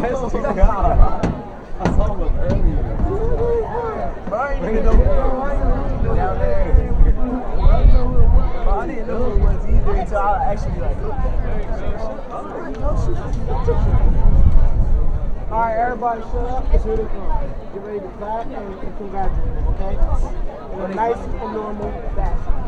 That's too God. I saw him earlier. Bro, I didn't even know who it was down there. Bro, I didn't know who it was either until I actually like looked at All right, everybody shut up. Here they come. Get ready to clap and congratulate them, okay? In a nice and normal fashion.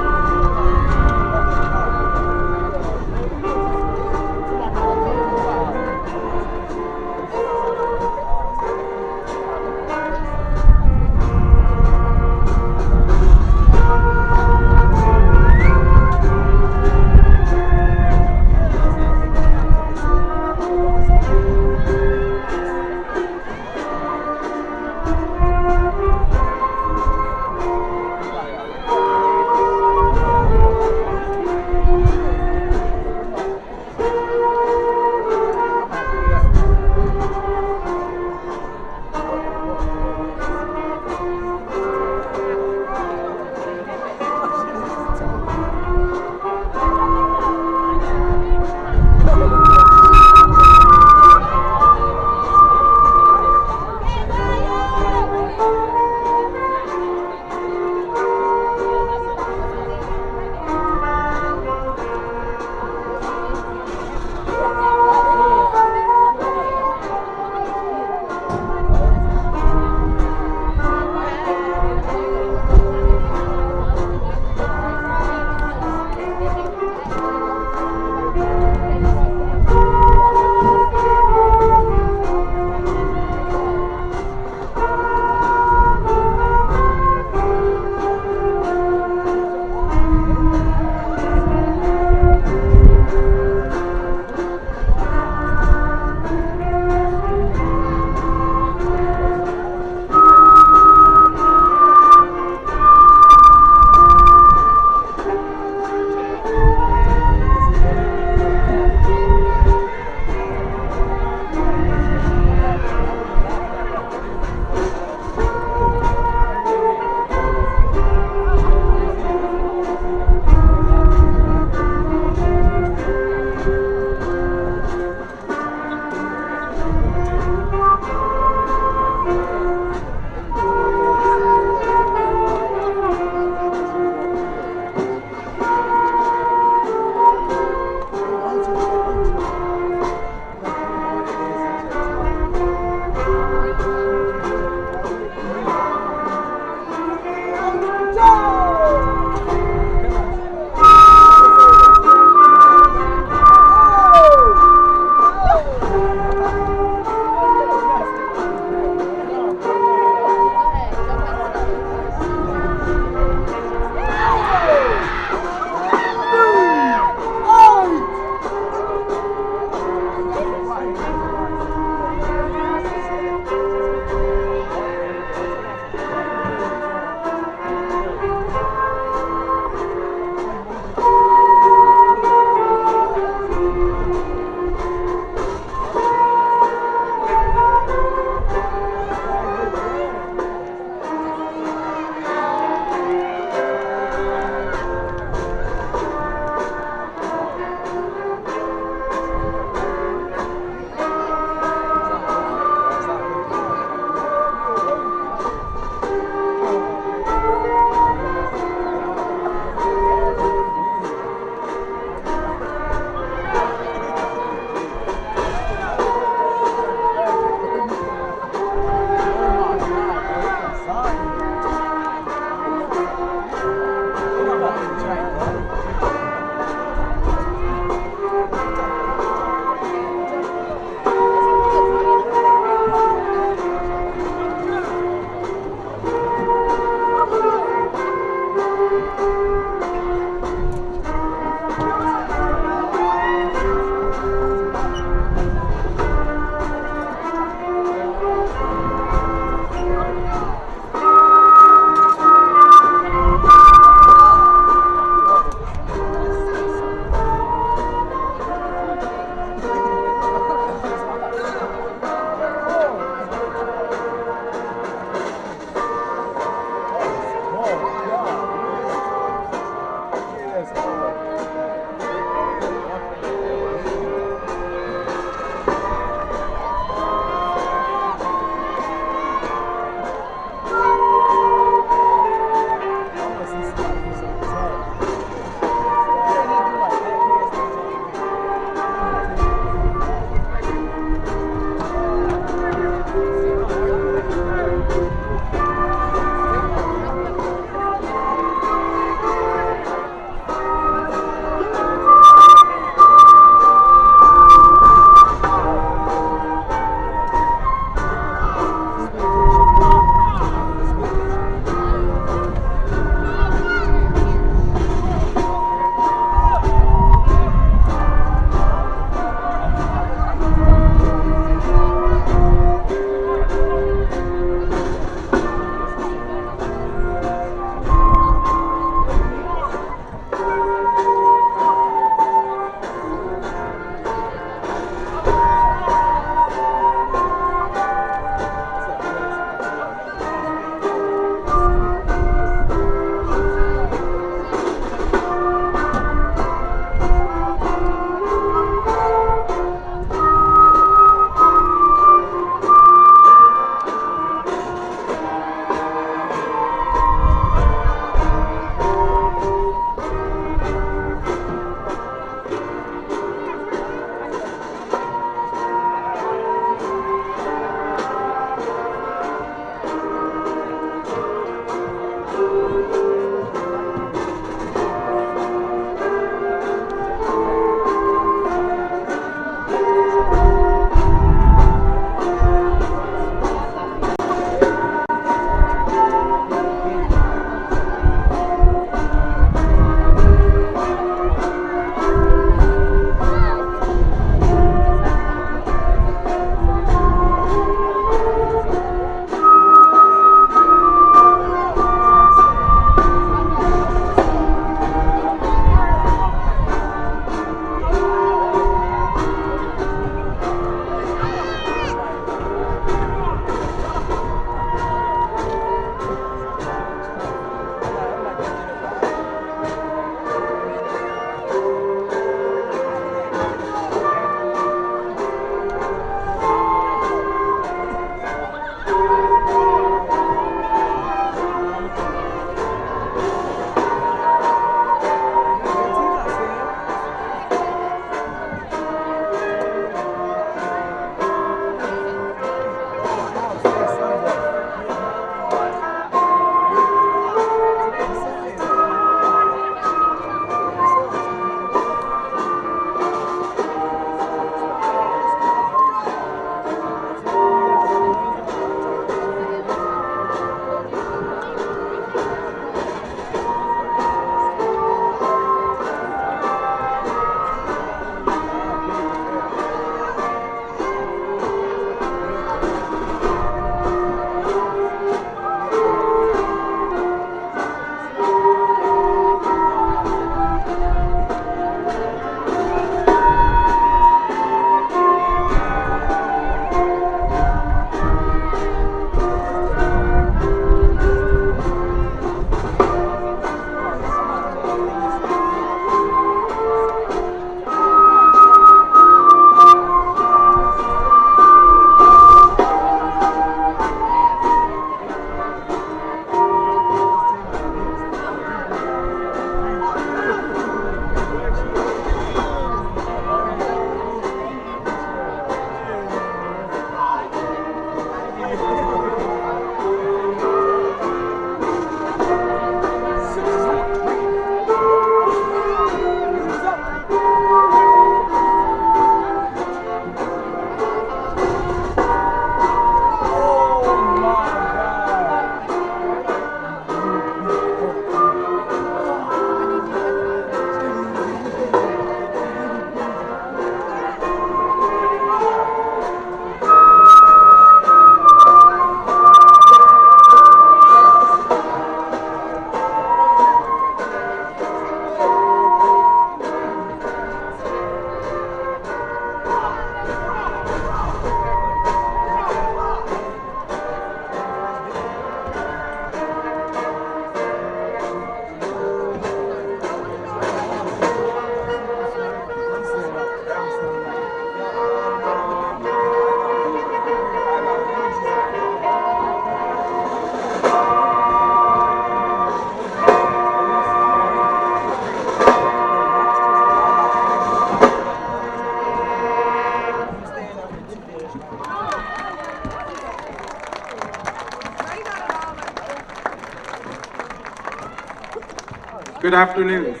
Good afternoon,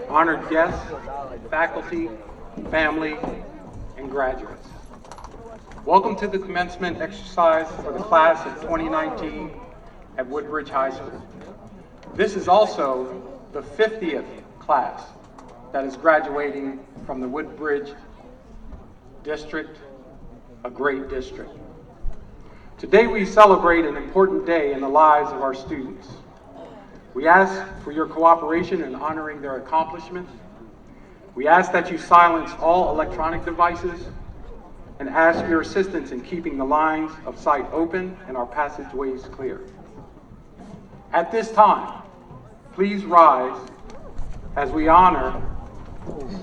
honored guests, faculty, family, and graduates. Welcome to the commencement exercise for the class of 2019 at Woodbridge High School. This is also the 50th class that is graduating from the Woodbridge district, a great district. Today we celebrate an important day in the lives of our students. We ask for your cooperation in honoring their accomplishments. We ask that you silence all electronic devices and ask your assistance in keeping the lines of sight open and our passageways clear. At this time, please rise as we honor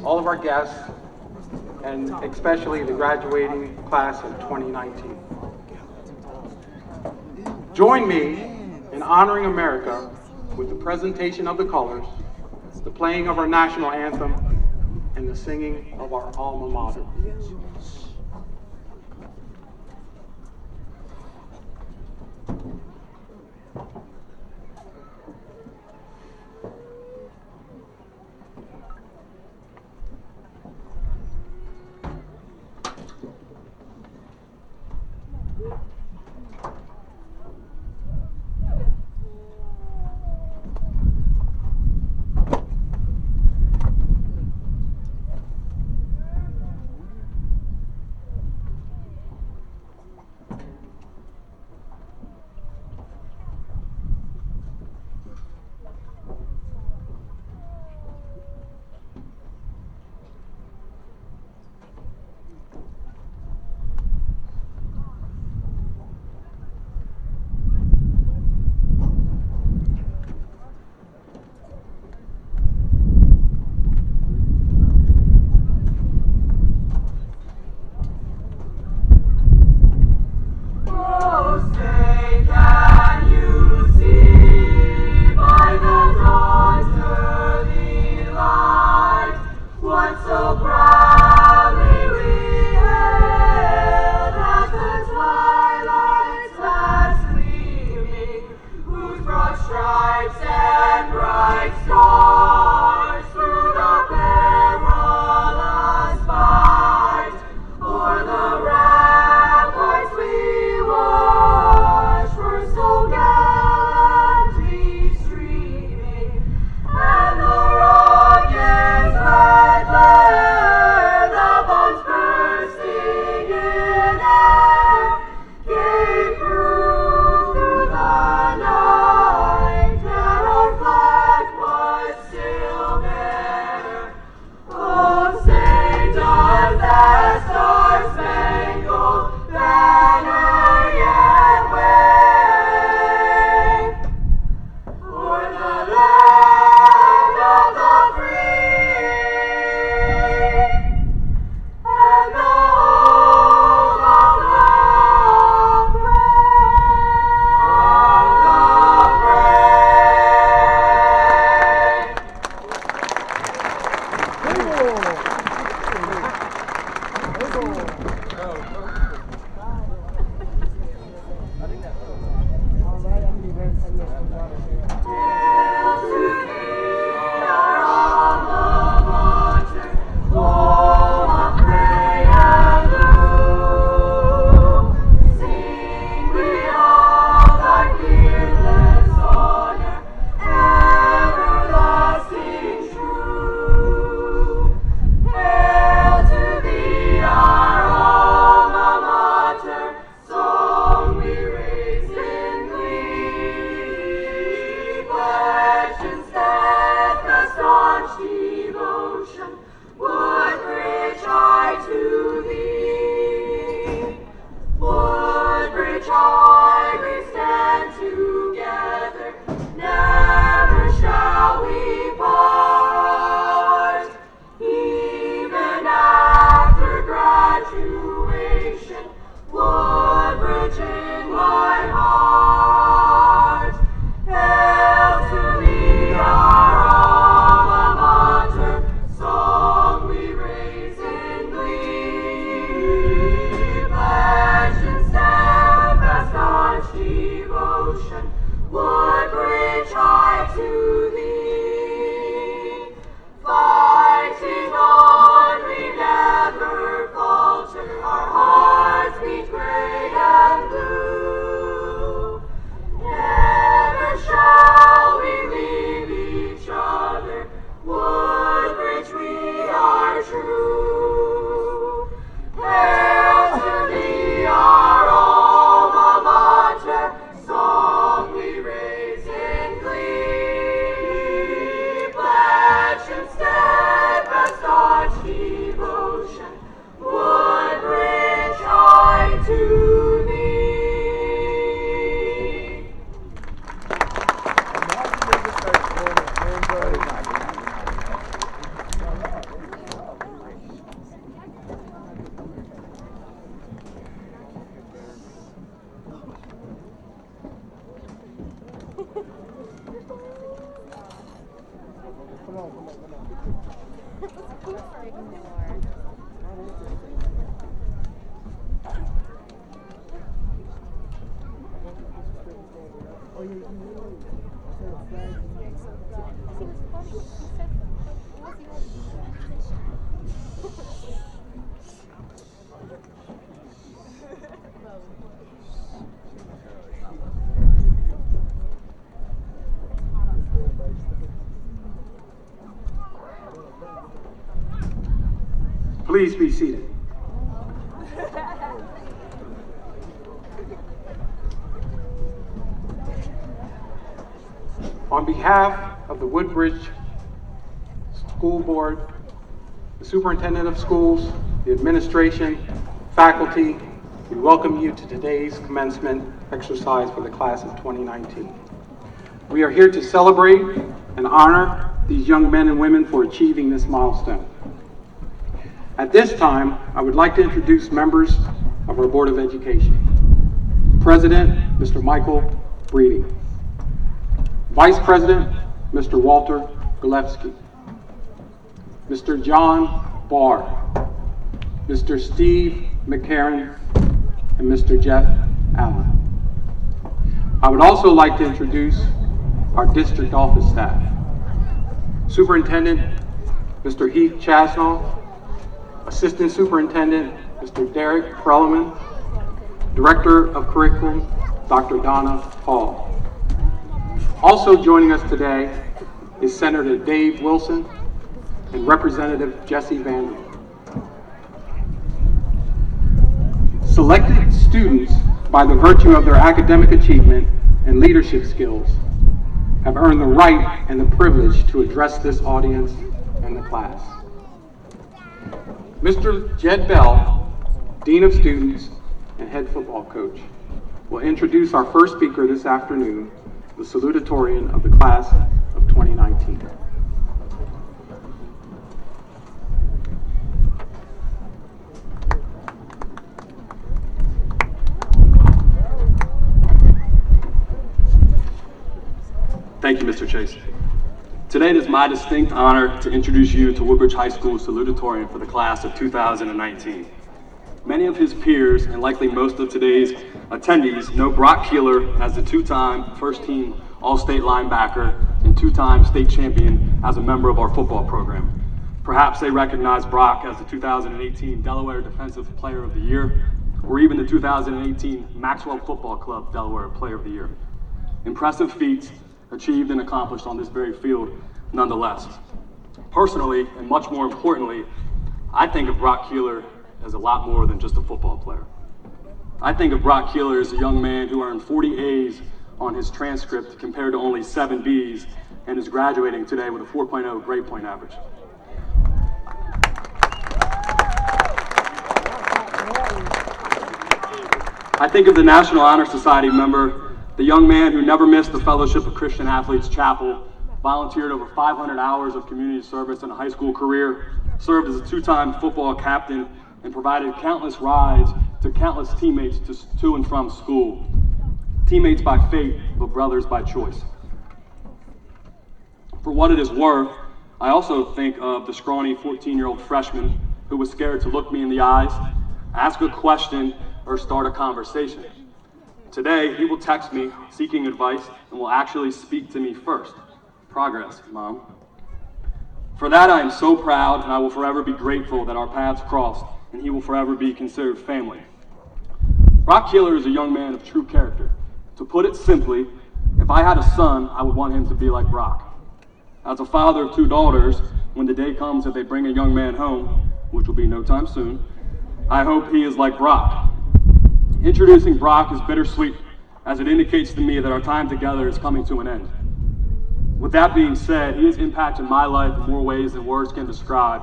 all of our guests and especially the graduating class of 2019. Join me in honoring America with the presentation of the colors, the playing of our national anthem, and the singing of our alma mater. Please be seated. On behalf of the Woodbridge School Board, the Superintendent of Schools, the administration, faculty, we welcome you to today's commencement exercise for the class of 2019. We are here to celebrate and honor these young men and women for achieving this milestone. At this time, I would like to introduce members of our Board of Education. President, Mr. Michael Breeding. Vice President, Mr. Walter Golevsky. Mr. John Barr. Mr. Steve McCarron, and Mr. Jeff Allen. I would also like to introduce our district office staff. Superintendent, Mr. Heath Chasnall. Assistant Superintendent, Mr. Derek Perelman. Director of Curriculum, Dr. Donna Hall. Also joining us today is Senator Dave Wilson and Representative Jesse Vandal. Selected students, by the virtue of their academic achievement and leadership skills, have earned the right and the privilege to address this audience and the class. Mr. Jed Bell, Dean of Students and Head Football Coach, will introduce our first speaker this afternoon, the Salutatorian of the class of 2019. Thank you, Mr. Chase. Today it is my distinct honor to introduce you to Woodbridge High School Salutatorian for the class of 2019. Many of his peers, and likely most of today's attendees, know Brock Keeler as the two-time first-team All-State linebacker and two-time state champion as a member of our football program. Perhaps they recognize Brock as the 2018 Delaware Defensive Player of the Year, or even the 2018 Maxwell Football Club Delaware Player of the Year. Impressive feats achieved and accomplished on this very field nonetheless. Personally, and much more importantly, I think of Brock Keeler as a lot more than just a football player. I think of Brock Keeler as a young man who earned 40 A's on his transcript compared to only 7 B's and is graduating today with a 4.0 grade point average. I think of the National Honor Society member, the young man who never missed the Fellowship of Christian Athletes Chapel, volunteered over 500 hours of community service in a high school career, served as a two-time football captain, and provided countless rides to countless teammates to and from school. Teammates by fate, but brothers by choice. For what it is worth, I also think of the scrawny 14-year-old freshman who was scared to look me in the eyes, ask a question, or start a conversation. Today, he will text me seeking advice and will actually speak to me first. Progress, Mom. For that, I am so proud, and I will forever be grateful that our paths crossed, and he will forever be considered family. Brock Keeler is a young man of true character. To put it simply, if I had a son, I would want him to be like Brock. As a father of 2 daughters, when the day comes that they bring a young man home, which will be no time soon, I hope he is like Brock. Introducing Brock is bittersweet, as it indicates to me that our time together is coming to an end. With that being said, he has impacted my life in more ways than words can describe,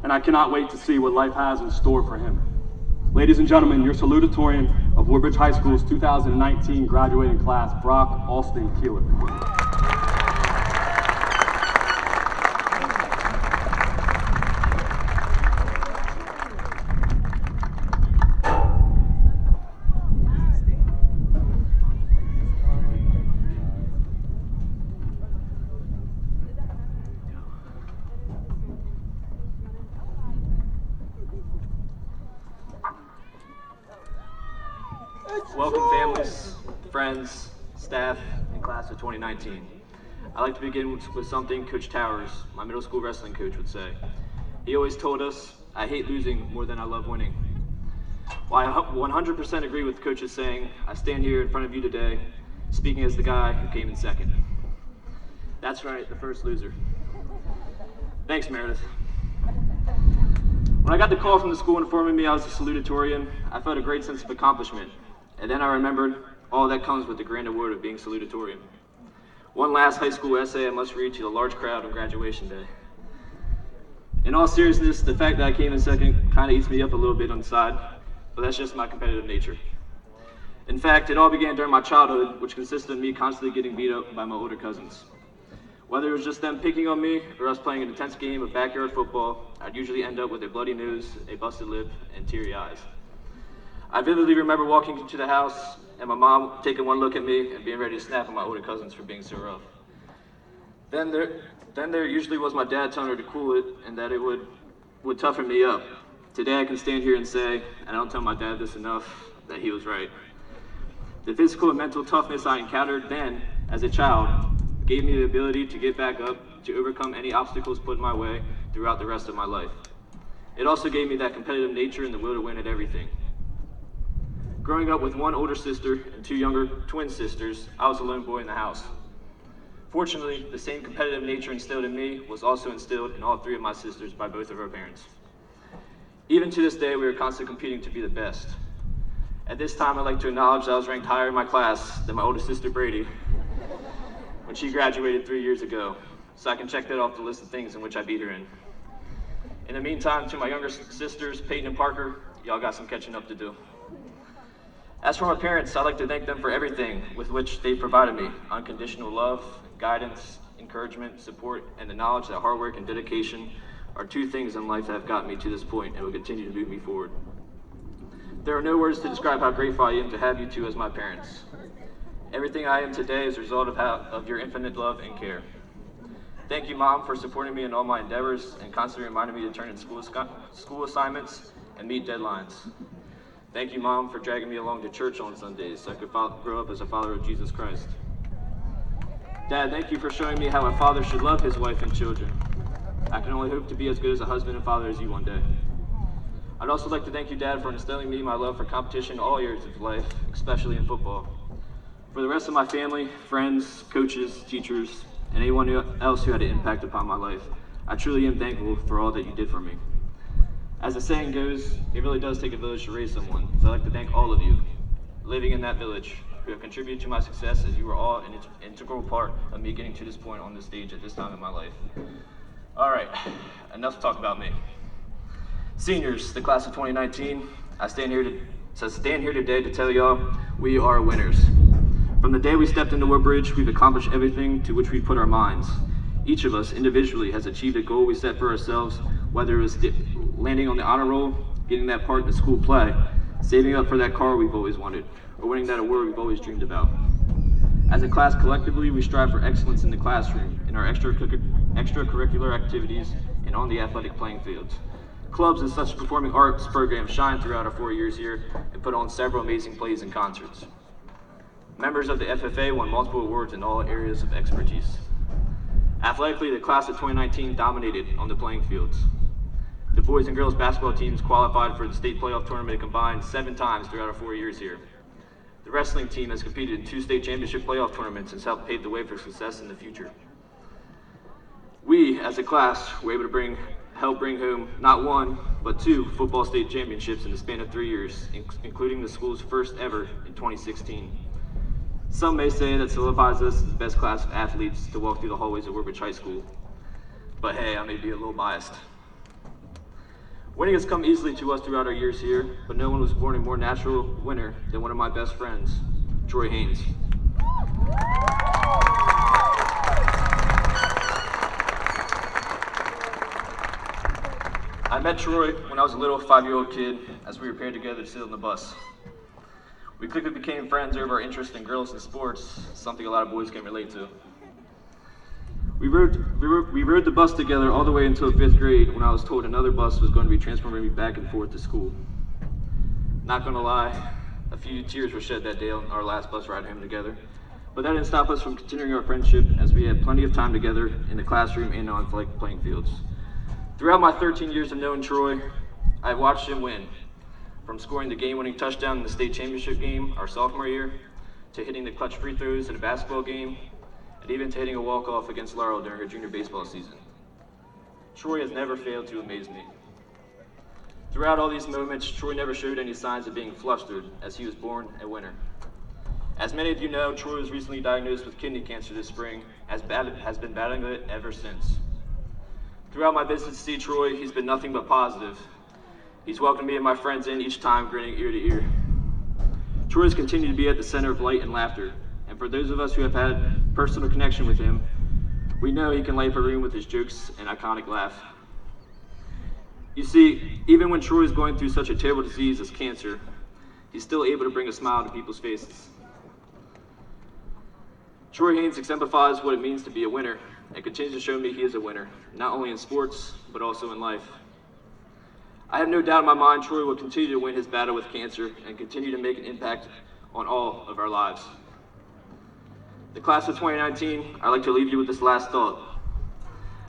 and I cannot wait to see what life has in store for him. Ladies and gentlemen, your salutatorian of Woodbridge High School's 2019 graduating class, Brock Alston Keeler. Welcome families, friends, staff, and class of 2019. I'd like to begin with something Coach Towers, my middle school wrestling coach, would say. He always told us, "I hate losing more than I love winning." While I 100% agree with Coach's saying, I stand here in front of you today, speaking as the guy who came in second. That's right, the first loser. Thanks, Meredith. When I got the call from the school informing me I was a salutatorian, I felt a great sense of accomplishment. And then I remembered all that comes with the grand award of being salutatorian. One last high school essay I must read to the large crowd on graduation day. In all seriousness, the fact that I came in second kind of eats me up a little bit on the side, but that's just my competitive nature. In fact, it all began during my childhood, which consisted of me constantly getting beat up by my older cousins. Whether it was just them picking on me or us playing an intense game of backyard football, I'd usually end up with a bloody nose, a busted lip, and teary eyes. I vividly remember walking into the house and my mom taking one look at me and being ready to snap at my older cousins for being so rough. Then there usually was my dad telling her to cool it and that it would toughen me up. Today I can stand here and say, and I don't tell my dad this enough, that he was right. The physical and mental toughness I encountered then, as a child, gave me the ability to get back up, to overcome any obstacles put in my way throughout the rest of my life. It also gave me that competitive nature and the will to win at everything. Growing up with one older sister and two younger twin sisters, I was a lone boy in the house. Fortunately, the same competitive nature instilled in me was also instilled in all three of my sisters by both of our parents. Even to this day, we are constantly competing to be the best. At this time, I'd like to acknowledge that I was ranked higher in my class than my older sister Brady when she graduated 3 years ago, so I can check that off the list of things in which I beat her in. In the meantime, to my younger sisters, Peyton and Parker, y'all got some catching up to do. As for my parents, I'd like to thank them for everything with which they provided me: unconditional love, guidance, encouragement, support, and the knowledge that hard work and dedication are two things in life that have gotten me to this point and will continue to move me forward. There are no words to describe how grateful I am to have you two as my parents. Everything I am today is a result of your infinite love and care. Thank you, Mom, for supporting me in all my endeavors and constantly reminding me to turn in school assignments and meet deadlines. Thank you, Mom, for dragging me along to church on Sundays so I could grow up as a follower of Jesus Christ. Dad, thank you for showing me how a father should love his wife and children. I can only hope to be as good as a husband and father as you one day. I'd also like to thank you, Dad, for instilling me my love for competition in all areas of life, especially in football. For the rest of my family, friends, coaches, teachers, and anyone else who had an impact upon my life, I truly am thankful for all that you did for me. As the saying goes, it really does take a village to raise someone, so I'd like to thank all of you living in that village who have contributed to my success, as you were all an integral part of me getting to this point on this stage at this time in my life. All right, enough talk about me. Seniors, the class of 2019, I stand here today to tell y'all we are winners. From the day we stepped into Woodbridge, we've accomplished everything to which we put our minds. Each of us individually has achieved a goal we set for ourselves, whether it was landing on the honor roll, getting that part in the school play, saving up for that car we've always wanted, or winning that award we've always dreamed about. As a class collectively, we strive for excellence in the classroom, in our extracurricular activities, and on the athletic playing fields. Clubs and such performing arts programs shine throughout our 4 years here and put on several amazing plays and concerts. Members of the FFA won multiple awards in all areas of expertise. Athletically, the class of 2019 dominated on the playing fields. The boys and girls basketball teams qualified for the state playoff tournament combined 7 times throughout our 4 years here. The wrestling team has competed in 2 state championship playoff tournaments and has helped pave the way for success in the future. We, as a class, were able to help bring home not 1, but 2 football state championships in the span of 3 years, including the school's first ever in 2016. Some may say that solidifies us as the best class of athletes to walk through the hallways of Woodbridge High School. But hey, I may be a little biased. Winning has come easily to us throughout our years here, but no one was born a more natural winner than one of my best friends, Troy Haynes. I met Troy when I was a little 5-year-old kid as we were paired together to sit on the bus. We quickly became friends over our interest in girls and sports, something a lot of boys can relate to. We rode the bus together all the way until 5th grade when I was told another bus was going to be transporting me back and forth to school. Not gonna lie, A few tears were shed that day on our last bus ride home together. But that didn't stop us from continuing our friendship, as we had plenty of time together in the classroom and on playing fields. Throughout my 13 years of knowing Troy, I've watched him win. From scoring the game-winning touchdown in the state championship game our sophomore year, to hitting the clutch free throws in a basketball game, and even to hitting a walk-off against Laurel during her junior baseball season. Troy has never failed to amaze me. Throughout all these moments, Troy never showed any signs of being flustered, as he was born a winner. As many of you know, Troy was recently diagnosed with kidney cancer this spring, has been battling it ever since. Throughout my visits to see Troy, he's been nothing but positive. He's welcomed me and my friends in each time, grinning ear to ear. Troy has continued to be at the center of light and laughter, and for those of us who have had personal connection with him, we know he can light up a room with his jokes and iconic laugh. You see, even when Troy is going through such a terrible disease as cancer, he's still able to bring a smile to people's faces. Troy Haynes exemplifies what it means to be a winner, and continues to show me he is a winner, not only in sports, but also in life. I have no doubt in my mind Troy will continue to win his battle with cancer and continue to make an impact on all of our lives. The class of 2019, I'd like to leave you with this last thought.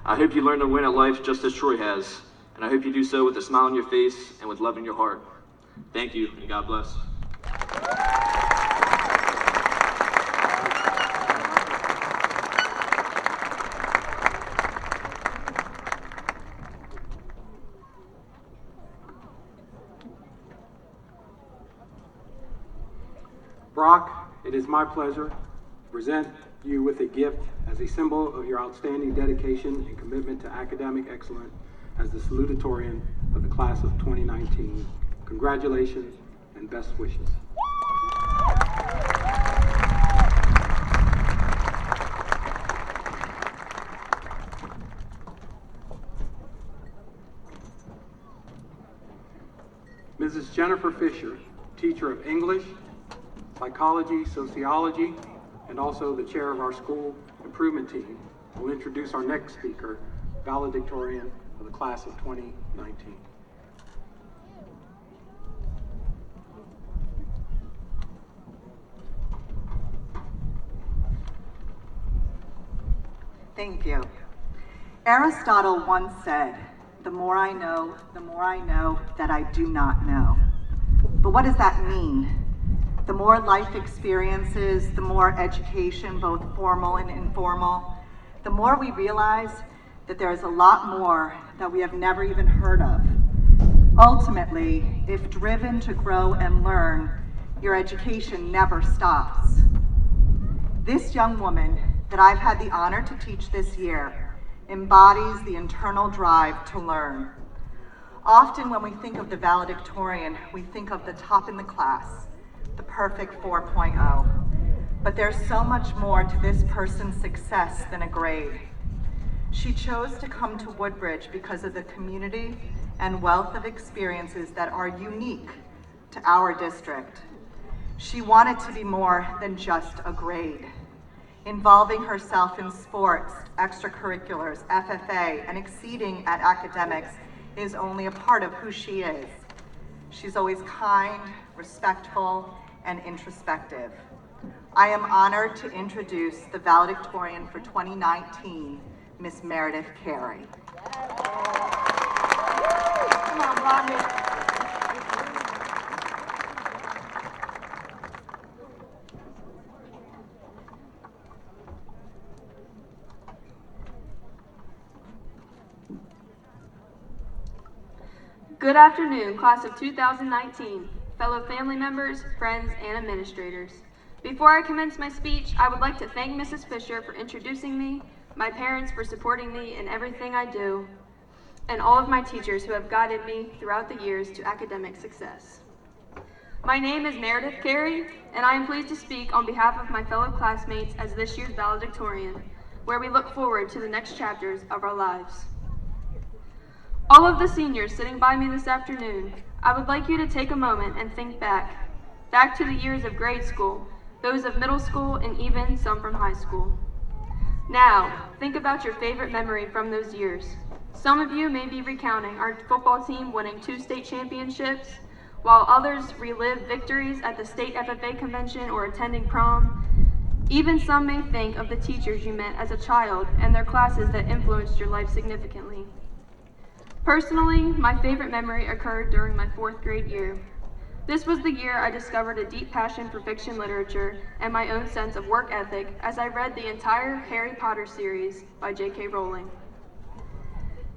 I hope you learn to win at life just as Troy has, and I hope you do so with a smile on your face and with love in your heart. Thank you, and God bless. Brock, it is my pleasure to present you with a gift as a symbol of your outstanding dedication and commitment to academic excellence as the Salutatorian of the class of 2019. Congratulations and best wishes. Mrs. Jennifer Fisher, teacher of English, psychology, sociology, and also the chair of our school improvement team, will introduce our next speaker, valedictorian of the class of 2019. Thank you. Aristotle once said, "The more I know that I do not know." But what does that mean? The more life experiences, the more education, both formal and informal, the more we realize that there is a lot more that we have never even heard of. Ultimately, if driven to grow and learn, your education never stops. This young woman that I've had the honor to teach this year embodies the internal drive to learn. Often when we think of the valedictorian, we think of the top in the class, the perfect 4.0. But there's so much more to this person's success than a grade. She chose to come to Woodbridge because of the community and wealth of experiences that are unique to our district. She wanted to be more than just a grade. Involving herself in sports, extracurriculars, FFA, and exceeding at academics is only a part of who she is. She's always kind, respectful, and introspective. I am honored to introduce the valedictorian for 2019, Miss Meredith Carey. Come on, Rodney. Good afternoon, class of 2019, fellow family members, friends, and administrators. Before I commence my speech, I would like to thank Mrs. Fisher for introducing me, my parents for supporting me in everything I do, and all of my teachers who have guided me throughout the years to academic success. My name is Meredith Carey, and I am pleased to speak on behalf of my fellow classmates as this year's valedictorian, where we look forward to the next chapters of our lives. All of the seniors sitting by me this afternoon, I would like you to take a moment and think back to the years of grade school, those of middle school, and even some from high school. Now, think about your favorite memory from those years. Some of you may be recounting our football team winning 2 state championships, while others relive victories at the state FFA convention or attending prom. Even some may think of the teachers you met as a child and their classes that influenced your life significantly. Personally, my favorite memory occurred during my 4th grade year. This was the year I discovered a deep passion for fiction literature and my own sense of work ethic as I read the entire Harry Potter series by J.K. Rowling.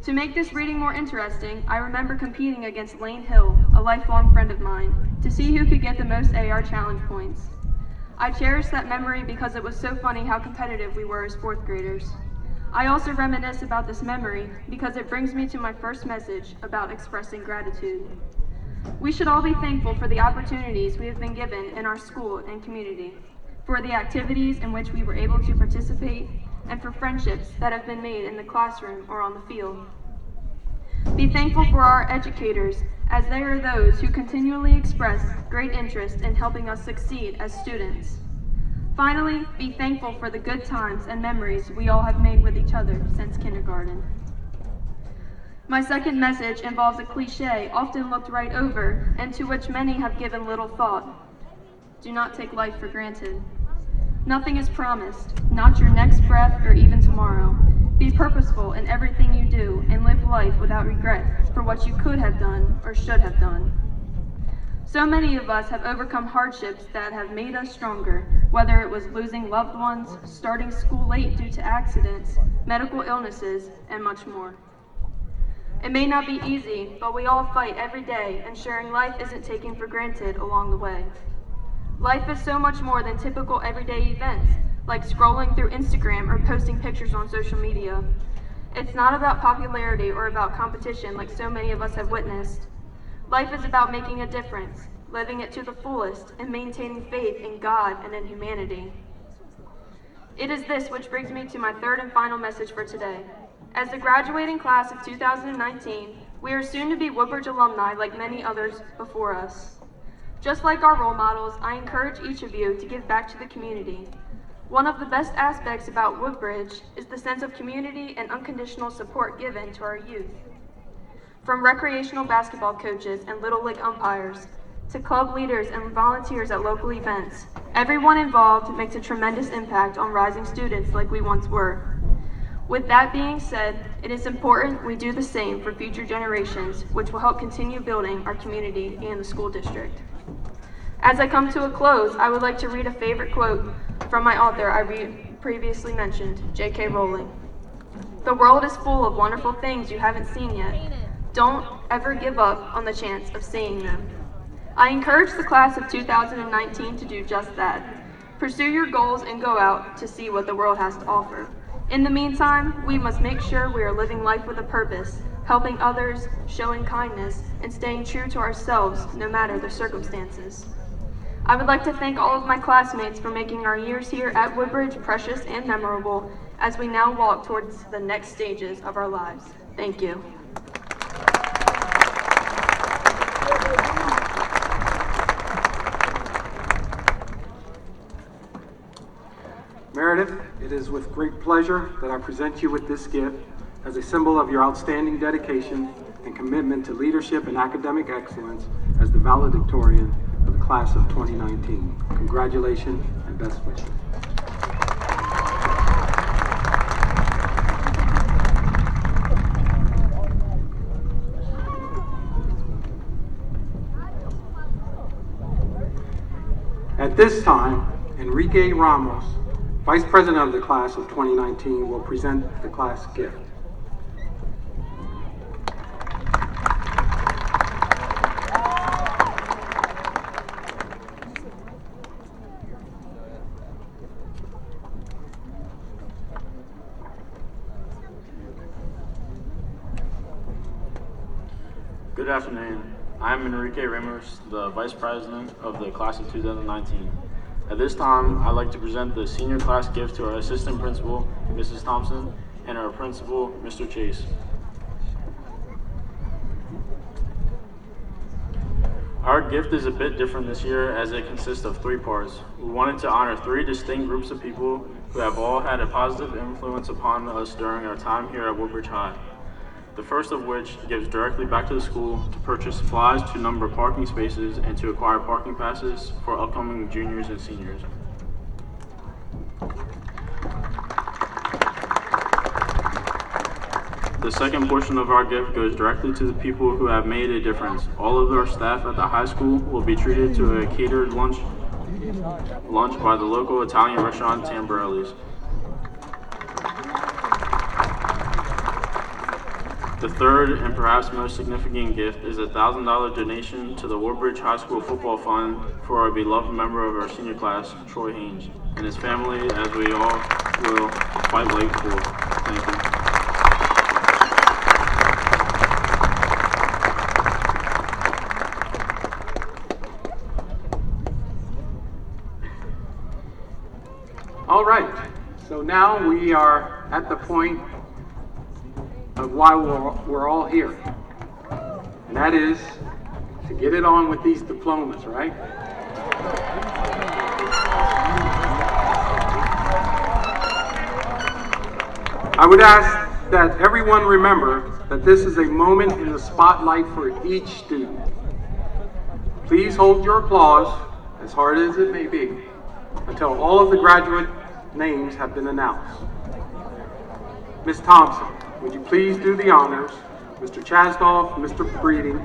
To make this reading more interesting, I remember competing against Lane Hill, a lifelong friend of mine, to see who could get the most AR challenge points. I cherish that memory because it was so funny how competitive we were as 4th graders. I also reminisce about this memory because it brings me to my first message about expressing gratitude. We should all be thankful for the opportunities we have been given in our school and community, for the activities in which we were able to participate, and for friendships that have been made in the classroom or on the field. Be thankful for our educators, as they are those who continually express great interest in helping us succeed as students. Finally, be thankful for the good times and memories we all have made with each other since kindergarten. My second message involves a cliche often looked right over and to which many have given little thought. Do not take life for granted. Nothing is promised, not your next breath or even tomorrow. Be purposeful in everything you do and live life without regret for what you could have done or should have done. So many of us have overcome hardships that have made us stronger, whether it was losing loved ones, starting school late due to accidents, medical illnesses, and much more. It may not be easy, but we all fight every day, ensuring life isn't taken for granted along the way. Life is so much more than typical everyday events, like scrolling through Instagram or posting pictures on social media. It's not about popularity or about competition like so many of us have witnessed. Life is about making a difference, living it to the fullest, and maintaining faith in God and in humanity. It is this which brings me to my third and final message for today. As the graduating class of 2019, we are soon to be Woodbridge alumni like many others before us. Just like our role models, I encourage each of you to give back to the community. One of the best aspects about Woodbridge is the sense of community and unconditional support given to our youth. From recreational basketball coaches and Little League umpires, to club leaders and volunteers at local events, everyone involved makes a tremendous impact on rising students like we once were. With that being said, it is important we do the same for future generations, which will help continue building our community and the school district. As I come to a close, I would like to read a favorite quote from my author I previously mentioned, J.K. Rowling. The world is full of wonderful things you haven't seen yet. Don't ever give up on the chance of seeing them. I encourage the class of 2019 to do just that. Pursue your goals and go out to see what the world has to offer. In the meantime, we must make sure we are living life with a purpose, helping others, showing kindness, and staying true to ourselves no matter the circumstances. I would like to thank all of my classmates for making our years here at Woodbridge precious and memorable as we now walk towards the next stages of our lives. Thank you. Meredith, it is with great pleasure that I present you with this gift as a symbol of your outstanding dedication and commitment to leadership and academic excellence as the valedictorian of the class of 2019. Congratulations and best wishes. At this time, Enrique Ramos, Vice President of the class of 2019, will present the class gift. Good afternoon. I'm Enrique Ramos, the Vice President of the class of 2019. At this time, I'd like to present the senior class gift to our Assistant Principal, Mrs. Thompson, and our Principal, Mr. Chase. Our gift is a bit different this year as it consists of 3 parts. We wanted to honor 3 distinct groups of people who have all had a positive influence upon us during our time here at Woodbridge High. the first of which gives directly back to the school to purchase supplies, to number parking spaces, and to acquire parking passes for upcoming juniors and seniors. The second portion of our gift goes directly to the people who have made a difference. All of our staff at the high school will be treated to a catered lunch by the local Italian restaurant Tamborelli's. The third and perhaps most significant gift is a $1,000 donation to the Woodbridge High School Football Fund for our beloved member of our senior class, Troy Haynes, and his family, as we all will fight late for. Thank you. All right, so now we are at the point of why we're all here. And that is to get it on with these diplomas, right? I would ask that everyone remember that this is a moment in the spotlight for each student. Please hold your applause, as hard as it may be, until all of the graduate names have been announced. Ms. Thompson, would you please do the honors? Mr. Chasdolf, Mr. Breeding,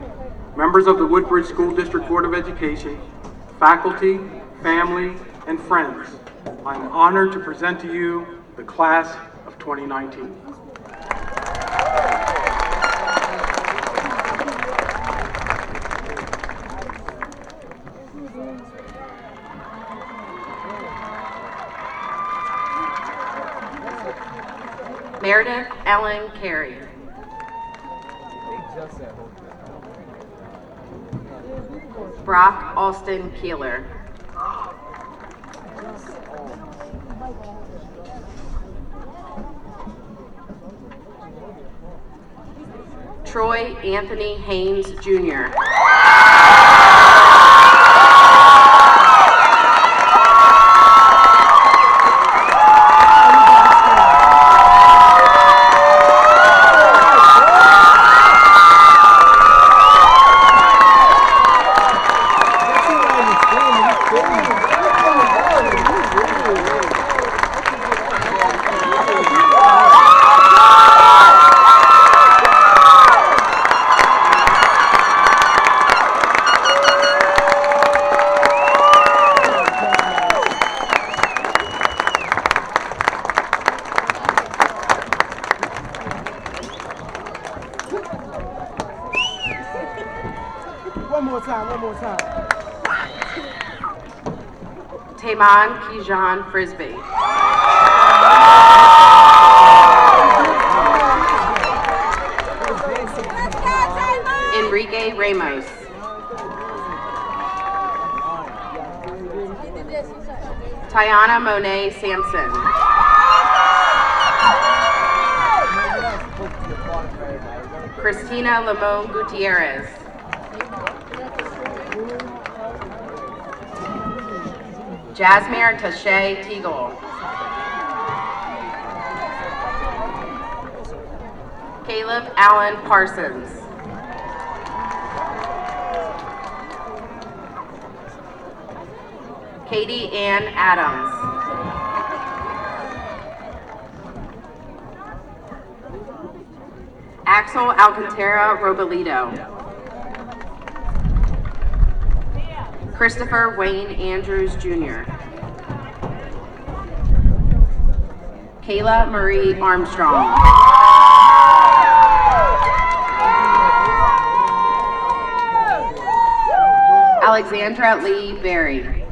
members of the Woodbridge School District Board of Education, faculty, family, and friends, I am honored to present to you the class of 2019. Meredith Ellen Carey. Brock Alston Keeler. Troy Anthony Haynes Jr. One more time. Taman Kijan Frisbee. Enrique Ramos. Tiana Monet Sampson. Christina Limon Gutierrez. Jasmine Tache Teagle. Caleb Allen Parsons. Katie Ann Adams. Axel Alcantara Robalito. Christopher Wayne Andrews Jr. Kayla Marie Armstrong. Alexandra Lee Berry.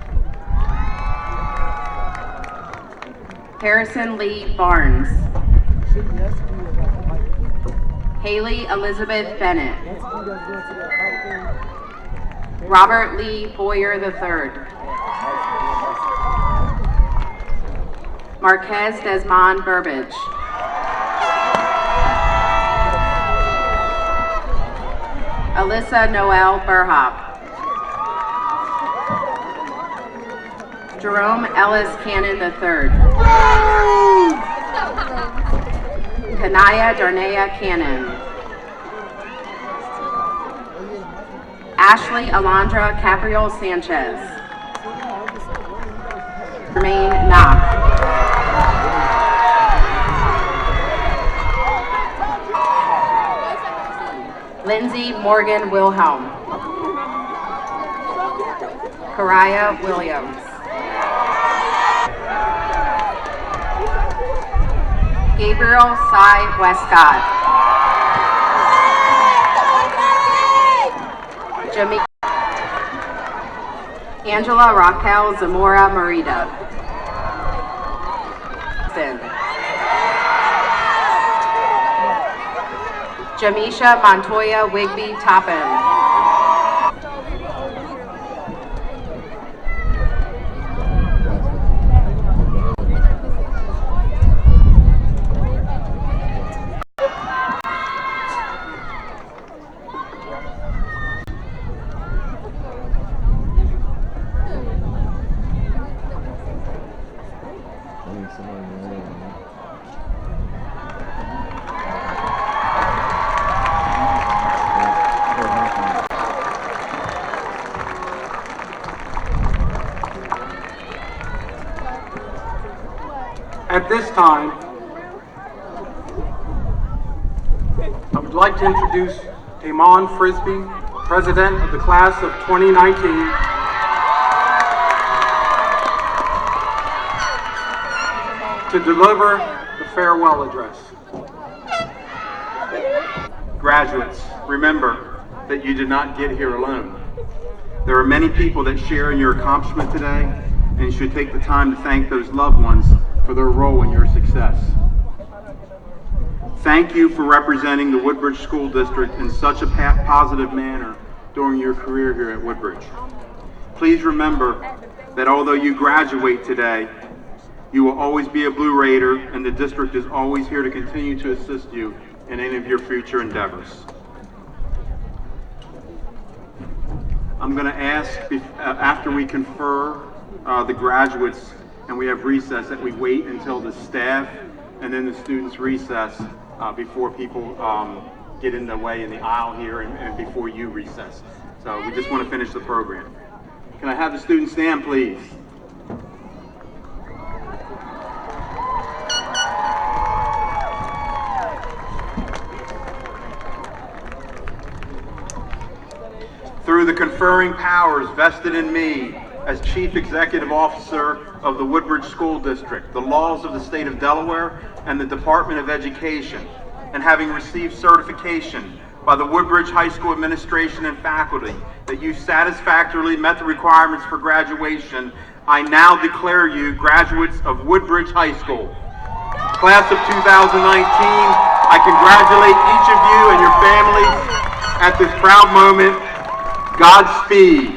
Harrison Lee Barnes. Haley Elizabeth Bennett. Robert Lee Boyer III. Marquez Desmond Burbage. Alyssa Noel Burhop. Jerome Ellis Cannon III. Kanaya Darnaya Cannon. Ashley Alondra Capriol Sanchez. Jermaine Knock. Lindsay Morgan Wilhelm. Karaya Williams. Gabriel Cy Westcott. Angela Raquel Zamora Marita. Jamisha Montoya Wigby Topham. At this time, I would like to introduce Damon Frisbee, President of the Class of 2019. To deliver the farewell address. Graduates, remember that you did not get here alone. There are many people that share in your accomplishment today, and you should take the time to thank those loved ones for their role in your success. Thank you for representing the Woodbridge School District in such a positive manner during your career here at Woodbridge. Please remember that although you graduate today, you will always be a Blue Raider, and the district is always here to continue to assist you in any of your future endeavors. I'm going to ask, after we confer the graduates and we have recess, that we wait until the staff and then the students recess before people get in the way in the aisle here and before you recess. So we just want to finish the program. Can I have the students stand, please? Through the conferring powers vested in me as Chief Executive Officer of the Woodbridge School District, the laws of the state of Delaware, and the Department of Education, and having received certification by the Woodbridge High School administration and faculty that you satisfactorily met the requirements for graduation, I now declare you graduates of Woodbridge High School. Class of 2019, I congratulate each of you and your families at this proud moment. Godspeed.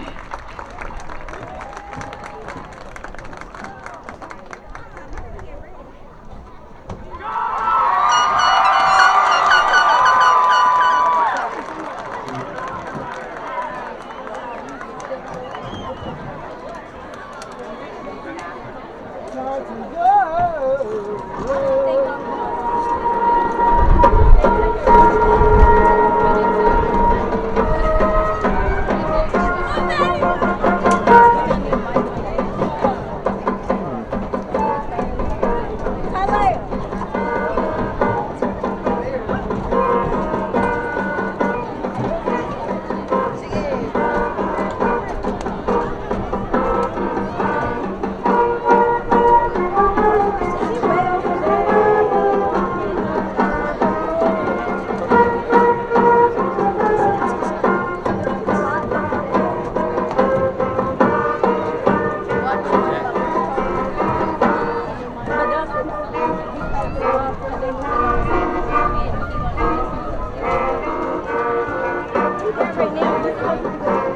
Right now,